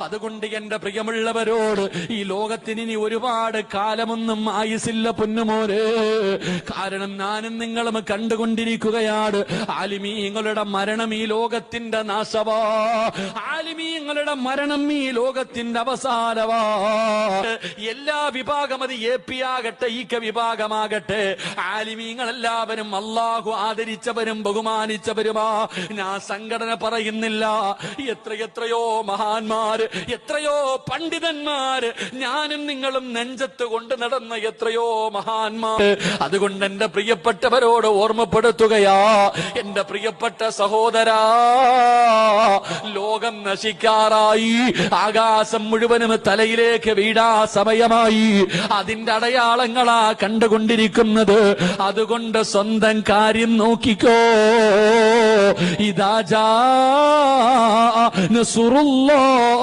അതുകൊണ്ട് എന്റെ പ്രിയമുള്ളവരോട്, ഈ ലോകത്തിന് ഇനി ഒരുപാട് കാലമൊന്നും ആയുസില്ല പൊന്നുമോരെ. കാരണം ഞാനും നിങ്ങളും കണ്ടുകൊണ്ടിരിക്കുകയാണ് ആലിമീങ്ങളുടെ മരണം ഈ ലോകത്തിന്റെ നാശവാ, ആലിമീങ്ങളുടെ മരണം ഈ ലോകത്തിന്റെ അവസാനവാ. എല്ലാ വിഭാഗം, അത് AP ആകട്ടെ IK വിഭാഗമാകട്ടെ, ആലിമീങ്ങളെല്ലാവരും അള്ളാഹു ആദരിച്ചവരും ബഹുമാനിച്ചവരുമാ. ഞാൻ സംഘടന പറയുന്നില്ല. എത്രയോ മഹാന്മാര്, എത്രയോ പണ്ഡിതന്മാര്, ഞാനും നിങ്ങളും നെഞ്ചത്ത് കൊണ്ട് നടന്ന എത്രയോ മഹാന്മാര്. അതുകൊണ്ട് എന്റെ പ്രിയപ്പെട്ടവരോട് ഓർമ്മപ്പെടുത്തുകയാ, എന്റെ പ്രിയപ്പെട്ട സഹോദരാ, ലോകം നശിക്കാറായി, ആകാശം മുഴുവനും തലയിലേക്ക് വീഴാ സമയമായി. അതിന്റെ അടയാളങ്ങളാ കണ്ടുകൊണ്ടിരിക്കുന്നത്. അതുകൊണ്ട് സ്വന്തം കാര്യം നോക്കിക്കോ. ഇദാ ജാ നസ്റുല്ലാഹ്